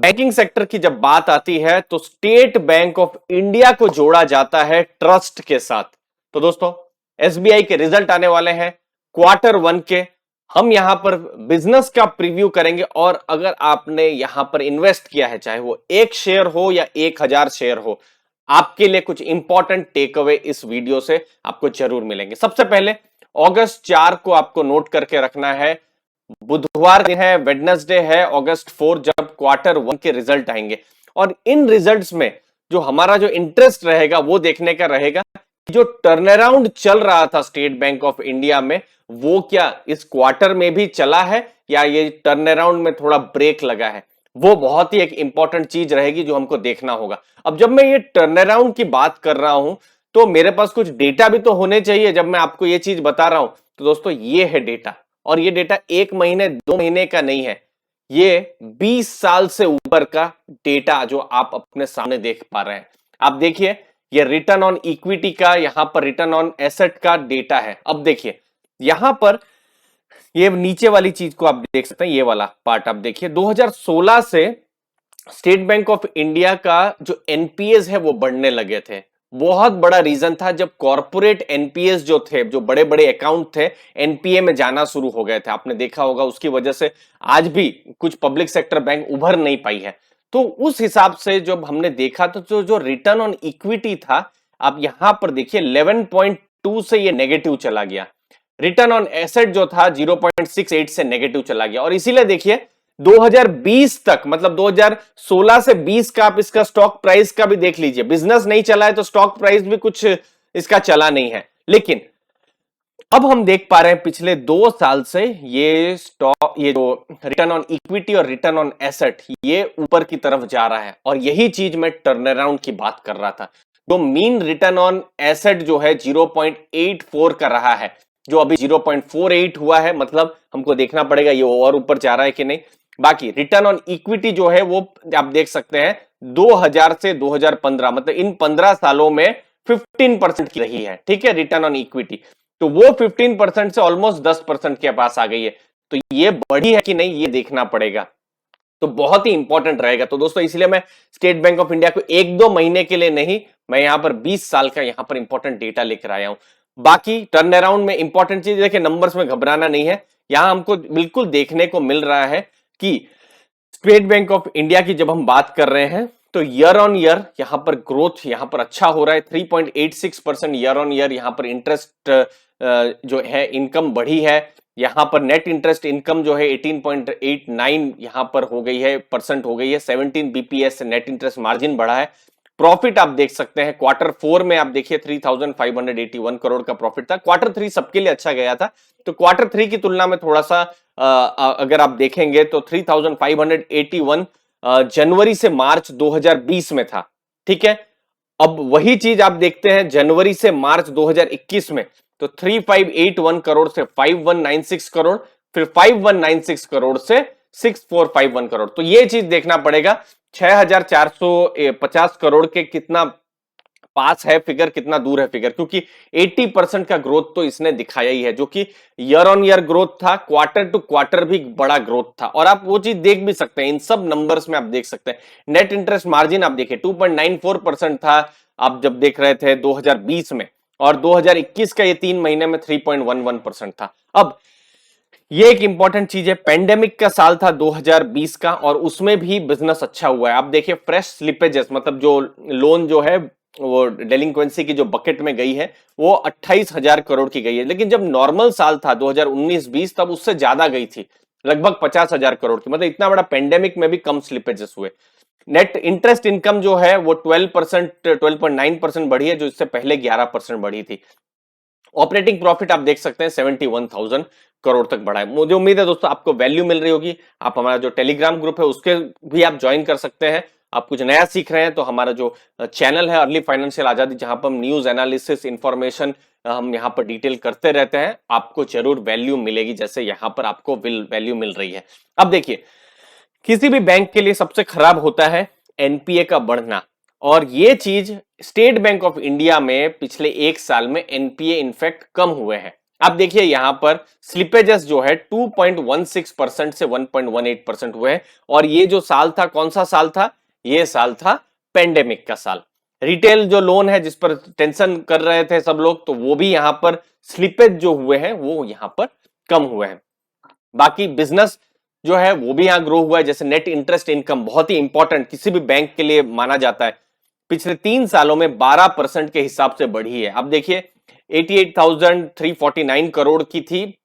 Banking sector की जब बात आती है तो स्टेट बैंक ऑफ इंडिया को जोड़ा जाता है ट्रस्ट के साथ। तो दोस्तों, एसबीआई के रिजल्ट आने वाले हैं क्वार्टर वन के। हम यहां पर बिजनेस का प्रीव्यू करेंगे और अगर आपने यहां पर इन्वेस्ट किया है, चाहे वो 1 शेयर हो या 1000 शेयर हो, आपके लिए कुछ इंपॉर्टेंट टेक अवे इस वीडियो से आपको जरूर मिलेंगे। सबसे पहले अगस्त 4 को आपको नोट करके रखना है, बुधवार दिन है, वेडनेसडे है, अगस्त 4, जब क्वार्टर वन के रिजल्ट आएंगे। और इन रिजल्ट्स में जो हमारा जो इंटरेस्ट रहेगा वो देखने का रहेगा जो टर्न अराउंड चल रहा था स्टेट बैंक ऑफ इंडिया में, वो क्या इस क्वार्टर में भी चला है या ये टर्न अराउंड में थोड़ा ब्रेक लगा है। वो बहुत ही एक इंपॉर्टेंट चीज रहेगी जो हमको देखना होगा। अब जब मैं ये टर्न अराउंड की बात कर रहा हूं तो मेरे पास कुछ डेटा भी तो होने चाहिए जब मैं आपको ये चीज बता रहा हूं। तो दोस्तों, ये है डेटा, और ये डेटा 1 महीने 2 महीने का नहीं है, ये 20 साल से ऊपर का डेटा जो आप अपने सामने देख पा रहे हैं। आप देखिए, ये रिटर्न ऑन इक्विटी का, यहां पर रिटर्न ऑन एसेट का डेटा है। अब देखिए यहां पर ये नीचे वाली चीज को आप देख सकते हैं, ये वाला पार्ट आप देखिए, 2016 से स्टेट बैंक ऑफ इंडिया का जो एनपीएस है वो बढ़ने लगे थे। बहुत बड़ा रीजन था जब कॉर्पोरेट एनपीएस जो थे, जो बड़े बड़े अकाउंट थे, एनपीए में जाना शुरू हो गए थे। आपने देखा होगा, उसकी वजह से आज भी कुछ पब्लिक सेक्टर बैंक उभर नहीं पाई है। तो उस हिसाब से जब हमने देखा तो जो रिटर्न ऑन इक्विटी था, आप यहां पर देखिए 11.2 से ये नेगेटिव चला गया। रिटर्न ऑन एसेट जो था 0.68 से नेगेटिव चला गया। और इसीलिए देखिए 2020 तक, मतलब 2016 से 20 का आप इसका स्टॉक प्राइस का भी देख लीजिए। बिजनेस नहीं चला है तो स्टॉक प्राइस भी कुछ इसका चला नहीं है। लेकिन अब हम देख पा रहे हैं पिछले 2 साल से ये स्टॉक, ये जो रिटर्न ऑन इक्विटी और रिटर्न ऑन एसेट, ये ऊपर की तरफ जा रहा है। और यही चीज मैं टर्न अराउंड की बात कर रहा था। तो मीन रिटर्न ऑन एसेट जो है 0.84 का रहा है, जो अभी 0.48 हुआ है। मतलब हमको देखना पड़ेगा ये और ऊपर जा रहा है कि नहीं। बाकी रिटर्न ऑन इक्विटी जो है वो आप देख सकते हैं 2000 से 2015, मतलब इन 15 सालों में 15% की रही है। ठीक है, रिटर्न ऑन इक्विटी तो वो 15% से ऑलमोस्ट 10% के पास आ गई है। तो ये बढ़ी है कि नहीं, ये देखना पड़ेगा। तो बहुत ही इंपॉर्टेंट रहेगा। तो दोस्तों, इसलिए मैं स्टेट बैंक ऑफ इंडिया को 1-2 महीने के लिए नहीं, मैं यहां पर 20 साल का यहां पर इंपॉर्टेंट डेटा लेकर आया हूं। बाकी टर्न अराउंड में इंपॉर्टेंट चीज देखिए, नंबर्स में घबराना नहीं है। यहां हमको बिल्कुल देखने को मिल रहा है कि स्टेट बैंक ऑफ इंडिया की जब हम बात कर रहे हैं तो ईयर ऑन ईयर यहां पर ग्रोथ यहां पर अच्छा हो रहा है। 3.86% ईयर ऑन ईयर यहां पर इंटरेस्ट जो है इनकम बढ़ी है। यहां पर नेट इंटरेस्ट इनकम जो है 18.89 यहां पर हो गई है, परसेंट हो गई है। 17 बीपीएस नेट इंटरेस्ट मार्जिन बढ़ा है। प्रॉफिट आप देख सकते हैं क्वार्टर 4 में, आप देखिए 3581 करोड़ का प्रॉफिट था। क्वार्टर 3 सबके लिए अच्छा गया था, तो क्वार्टर 3 की तुलना में थोड़ा सा अगर आप देखेंगे तो 3581 जनवरी से मार्च 2020 में था। ठीक है, अब वही चीज आप देखते हैं जनवरी से मार्च 2021 में, तो 3581 करोड़ से 5196 करोड़, फिर 5196 करोड़ से 6451 करोड़। तो ये चीज देखना पड़ेगा 6450 करोड़ के कितना पास है फिगर, कितना दूर है फिगर, क्योंकि 80% का ग्रोथ तो इसने दिखाया ही है, जो कि ईयर ऑन ईयर ग्रोथ था, क्वार्टर टू क्वार्टर भी बड़ा ग्रोथ था। और आप वो चीज देख भी सकते हैं, इन सब नंबर्स में आप देख सकते हैं। नेट इंटरेस्ट मार्जिन आप देखिए 2.94% था आप जब देख रहे थे 2020 में, और 2021 का ये 3 महीने में 3.11% था। अब ये एक इंपॉर्टेंट चीज है, पेंडेमिक का साल था 2020 का, और उसमें भी बिजनेस अच्छा हुआ है। आप देखिए फ्रेश स्लिपेजेस, मतलब जो लोन जो है वो डेलिंक्वेंसी की जो बकेट में गई है वो 28,000 करोड़ की गई है। लेकिन जब नॉर्मल साल था 2019-20 तब उससे ज्यादा गई थी, लगभग 50,000 करोड़ की। मतलब इतना बड़ा पेंडेमिक में भी कम स्लिपेजेस हुए। नेट इंटरेस्ट इनकम जो है वो 12.9% बढ़ी है, जो इससे पहले 11% बढ़ी थी। ऑपरेटिंग प्रॉफिट आप देख सकते हैं 71,000 करोड़ तक बढ़ा है। मुझे उम्मीद है दोस्तों आपको वैल्यू मिल रही होगी। आप हमारा जो टेलीग्राम ग्रुप है उसके भी आप ज्वाइन कर सकते हैं। आप कुछ नया सीख रहे हैं तो हमारा जो चैनल है अर्ली फाइनेंशियल आजादी, जहां पर हम न्यूज एनालिसिस इंफॉर्मेशन हम यहां पर डिटेल करते रहते हैं, आपको जरूर वैल्यू मिलेगी, जैसे यहां पर आपको वैल्यू मिल रही है। अब देखिए, किसी भी बैंक के लिए सबसे खराब होता है एनपीए का बढ़ना, और ये चीज स्टेट बैंक ऑफ इंडिया में पिछले 1 साल में एनपीए इनफैक्ट कम हुए हैं। आप देखिए यहां पर स्लिपेजेस जो है 2.16% से 1.18% हुए हैं, और ये जो साल था कौन सा साल था, ये साल था पेंडेमिक का साल। रिटेल जो लोन है जिस पर टेंशन कर रहे थे सब लोग, तो वो भी यहां पर स्लिपेज जो हुए हैं वो यहां पर कम हुए हैं। बाकी बिजनेस जो है वो भी यहां ग्रो हुआ है, जैसे नेट इंटरेस्ट इनकम बहुत ही इंपॉर्टेंट किसी भी बैंक के लिए माना जाता है, पिछले 3 सालों में 12% के हिसाब से बढ़ी है। अब देखिए 88,349 करोड़ की थी,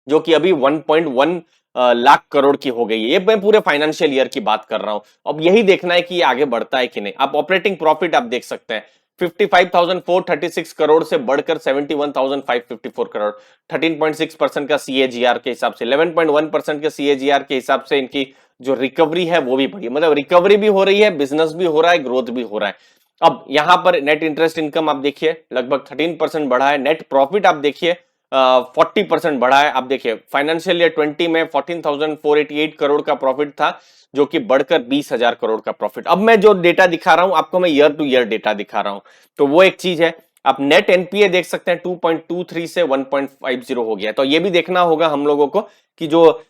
जो कि अभी 1.1 लाख करोड़ की हो गई है। ये मैं पूरे फाइनेंशियल ईयर की बात कर रहा हूं। अब यही देखना है कि ये आगे बढ़ता है कि नहीं। आप ऑपरेटिंग प्रॉफिट आप देख सकते हैं 55,436 करोड़ से बढ़कर 71,554 करोड़, 13.6% का सीएजीआर के हिसाब से, 11.1% के सीएजीआर के हिसाब से इनकी जो रिकवरी है वो भी बढ़ी, मतलब रिकवरी भी हो रही है, बिजनेस भी हो रहा है, ग्रोथ भी हो रहा है। अब यहां पर नेट इंटरेस्ट इनकम आप देखिए लगभग 13% बढ़ा है, नेट प्रॉफिट आप देखिए 40% बढ़ा है। आप देखिए फाइनेंशियल ईयर 20 में 14,488 करोड़ का प्रॉफिट था, जो कि बढ़कर 20,000 करोड़ का प्रॉफिट। अब मैं जो डेटा दिखा रहा हूं आपको, मैं ईयर टू ईयर डेटा दिखा रहा हूं, तो वो एक चीज है। आप नेट एनपीए देख सकते हैं 2.23 से 1.50 हो गया। तो ये भी देखना होगा हम लोगों को कि जो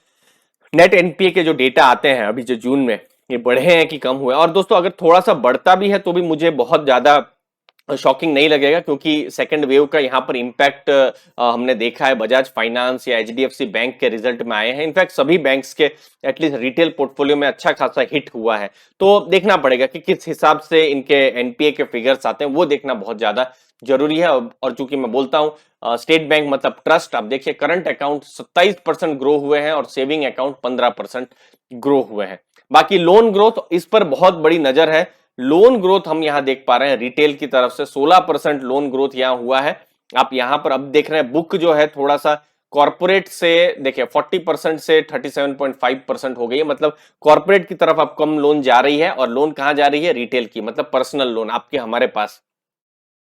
नेट एनपीए के जो डेटा आते हैं अभी जो जून में, ये बढ़े हैं कि कम हुए। और दोस्तों अगर थोड़ा सा बढ़ता भी है तो भी मुझे बहुत ज्यादा शॉकिंग नहीं लगेगा, क्योंकि सेकंड वेव का यहाँ पर इंपैक्ट हमने देखा है, बजाज फाइनेंस या एचडीएफसी बैंक के रिजल्ट में आए हैं। इनफैक्ट सभी बैंक्स के एटलीस्ट रिटेल पोर्टफोलियो में अच्छा खासा हिट हुआ है। तो देखना पड़ेगा कि किस हिसाब से इनके एनपीए के फिगर्स आते हैं, वो देखना बहुत ज्यादा जरूरी है। और चूंकि मैं बोलता हूं स्टेट बैंक मतलब ट्रस्ट, आप देखिए करंट अकाउंट 27% ग्रो हुए हैं और सेविंग अकाउंट 15% ग्रो हुए हैं। बाकी लोन ग्रोथ, इस पर बहुत बड़ी नजर है। लोन ग्रोथ हम यहां देख पा रहे हैं रिटेल की तरफ से 16% लोन ग्रोथ यहां हुआ है। आप यहां पर अब देख रहे हैं बुक जो है थोड़ा सा कॉर्पोरेट से देखिए 40% से 37.5% हो गई है, मतलब कॉर्पोरेट की तरफ अब कम लोन जा रही है, और लोन कहां जा रही है, रिटेल की, मतलब पर्सनल लोन आपके हमारे पास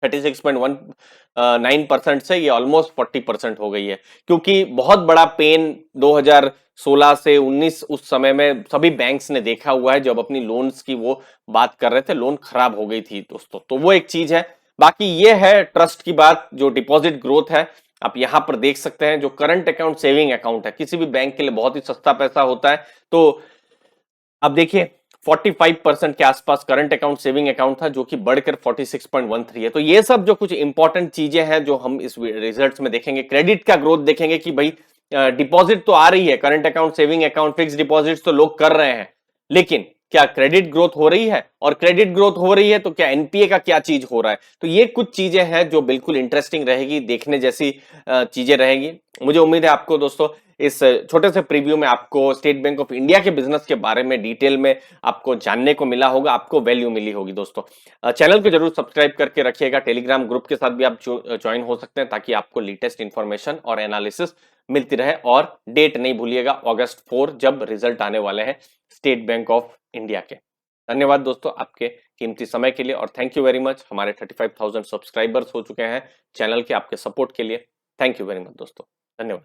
36.19% से ये ऑलमोस्ट 40% हो गई है। क्योंकि बहुत बड़ा पेन 2016 से 19 उस समय में सभी बैंक्स ने देखा हुआ है, जब अपनी लोन्स की वो बात कर रहे थे, लोन खराब हो गई थी दोस्तों। तो वो एक चीज है। बाकी ये है ट्रस्ट की बात, जो डिपॉजिट ग्रोथ है आप यहां पर देख सकते हैं। जो करंट अकाउंट सेविंग अकाउंट है किसी भी बैंक के लिए बहुत ही सस्ता पैसा होता है। तो अब देखिए 45% के आसपास करंट अकाउंट सेविंग अकाउंट था, जो कि बढ़कर 46.13 है। तो ये सब जो कुछ इंपॉर्टेंट चीजें हैं जो हम इस रिजल्ट्स में देखेंगे। क्रेडिट का ग्रोथ देखेंगे कि भाई डिपॉजिट तो आ रही है, current account saving account fix deposit तो लोग कर रहे हैं, लेकिन क्या क्रेडिट ग्रोथ हो रही है, और क्रेडिट ग्रोथ हो रही है तो क्या एनपीए का क्या चीज हो रहा है। तो ये कुछ चीजें हैं जो बिल्कुल इंटरेस्टिंग रहेगी, देखने जैसी चीजें रहेंगी। मुझे उम्मीद है आपको दोस्तों इस छोटे से प्रीव्यू में आपको स्टेट बैंक ऑफ इंडिया के बिजनेस के बारे में डिटेल में आपको जानने को मिला होगा, आपको वैल्यू मिली होगी। दोस्तों चैनल को जरूर सब्सक्राइब करके रखिएगा, टेलीग्राम ग्रुप के साथ भी आप ज्वाइन हो सकते हैं, ताकि आपको लेटेस्ट इंफॉर्मेशन और एनालिसिस मिलती रहे। और डेट नहीं भूलिएगा, अगस्त 4 जब रिजल्ट आने वाले हैं स्टेट बैंक ऑफ इंडिया के। धन्यवाद दोस्तों आपके कीमती समय के लिए, और थैंक यू वेरी मच। हमारे 35,000 सब्सक्राइबर्स हो चुके हैं चैनल के, आपके सपोर्ट के लिए थैंक यू वेरी मच दोस्तों, धन्यवाद।